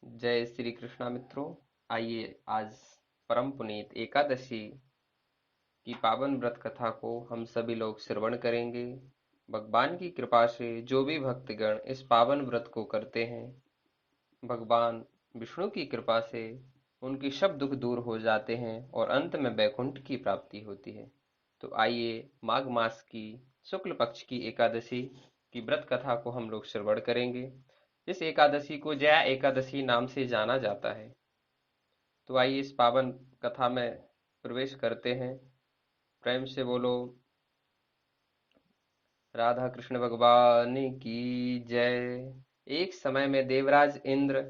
जय श्री कृष्णा मित्रों। आइए आज परम पुनीत एकादशी की पावन व्रत कथा को हम सभी लोग श्रवण करेंगे। भगवान की कृपा से जो भी भक्तगण इस पावन व्रत को करते हैं, भगवान विष्णु की कृपा से उनके सब दुख दूर हो जाते हैं और अंत में वैकुंठ की प्राप्ति होती है। तो आइए माघ मास की शुक्ल पक्ष की एकादशी की व्रत कथा को हम लोग श्रवण करेंगे। इस एकादशी को जया एकादशी नाम से जाना जाता है। तो आइए इस पावन कथा में प्रवेश करते हैं। प्रेम से बोलो राधा कृष्ण भगवान की जय। एक समय में देवराज इंद्र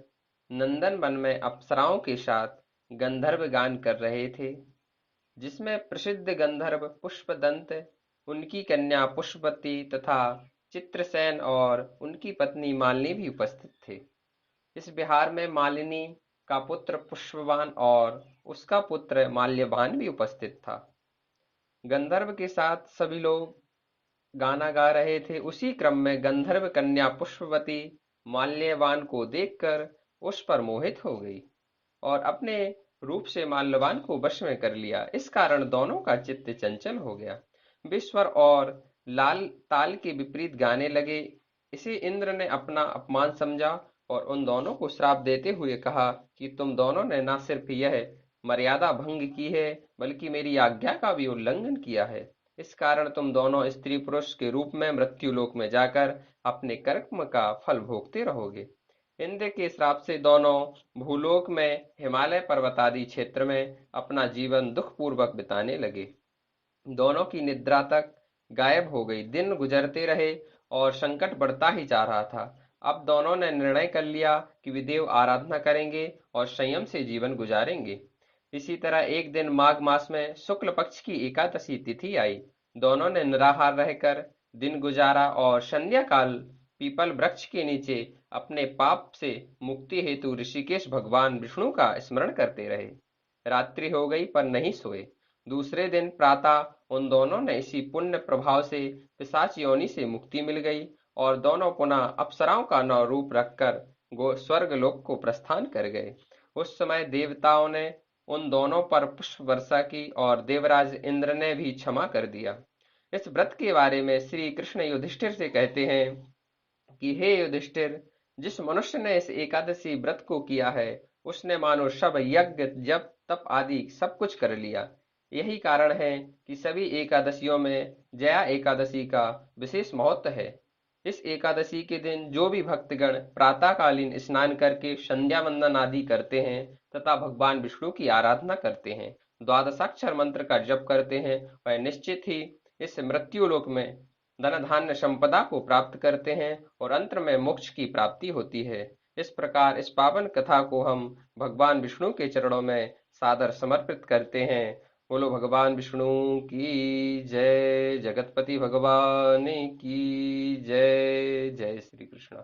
नंदन वन में अप्सराओं के साथ गंधर्व गान कर रहे थे, जिसमें प्रसिद्ध गंधर्व पुष्पदंत, उनकी कन्या पुष्पवती तथा चित्रसेन और उनकी पत्नी मालिनी भी उपस्थित थे। इस विहार में मालिनी का पुत्र पुष्पवान और उसका पुत्र माल्यवान भी उपस्थित था। गंधर्व के साथ सभी लोग गाना गा रहे थे। उसी क्रम में गंधर्व कन्या पुष्पवती माल्यवान को देखकर उस पर मोहित हो गई और अपने रूप से माल्यवान को वश में कर लिया। इस कारण दोनों का चित्त चंचल हो गया। वे स्वर और लाल ताल के विपरीत गाने लगे। इसे इंद्र ने अपना अपमान समझा और उन दोनों को श्राप देते हुए कहा कि तुम दोनों ने न सिर्फ यह मर्यादा भंग की है, बल्कि मेरी आज्ञा का भी उल्लंघन किया है। इस कारण तुम दोनों स्त्री पुरुष के रूप में मृत्युलोक में जाकर अपने कर्म का फल भोगते रहोगे। इंद्र के श्राप से दोनों भूलोक में हिमालय पर्वतादि क्षेत्र में अपना जीवन दुखपूर्वक बिताने लगे। दोनों की निद्रा तक गायब हो गई। दिन गुजरते रहे और संकट बढ़ता ही जा रहा था। अब दोनों ने निर्णय कर लिया कि वे देव आराधना करेंगे और संयम से जीवन गुजारेंगे। इसी तरह एक दिन माघ मास में शुक्ल पक्ष की एकादशी तिथि आई। दोनों ने निराहार रहकर दिन गुजारा और संध्या काल पीपल वृक्ष के नीचे अपने पाप से मुक्ति हेतु ऋषिकेश भगवान विष्णु का स्मरण करते रहे। रात्रि हो गई पर नहीं सोए। दूसरे दिन प्रातः उन दोनों ने इसी पुण्य प्रभाव से पिशाच योनि से मुक्ति मिल गई और दोनों पुनः अप्सराओं का नौ रूप रखकर स्वर्ग लोक को प्रस्थान कर गए। उस समय देवताओं ने उन दोनों पर पुष्प वर्षा की और देवराज इंद्र ने भी क्षमा कर दिया। इस व्रत के बारे में श्री कृष्ण युधिष्ठिर से कहते हैं कि हे युधिष्ठिर, जिस मनुष्य ने इस एकादशी व्रत को किया है, उसने मानो सब यज्ञ जप तप आदि सब कुछ कर लिया। यही कारण है कि सभी एकादशियों में जया एकादशी का विशेष महत्व है। इस एकादशी के दिन जो भी भक्तगण प्रातःकालीन स्नान करके संध्या वंदन आदि करते हैं तथा भगवान विष्णु की आराधना करते हैं, द्वादशाक्षर मंत्र का जप करते हैं, वह निश्चित ही इस मृत्युलोक में धन धान्य संपदा को प्राप्त करते हैं और अंत में मोक्ष की प्राप्ति होती है। इस प्रकार इस पावन कथा को हम भगवान विष्णु के चरणों में सादर समर्पित करते हैं। बोलो भगवान विष्णु की जय। जगतपति भगवान की जय। जय श्री कृष्ण।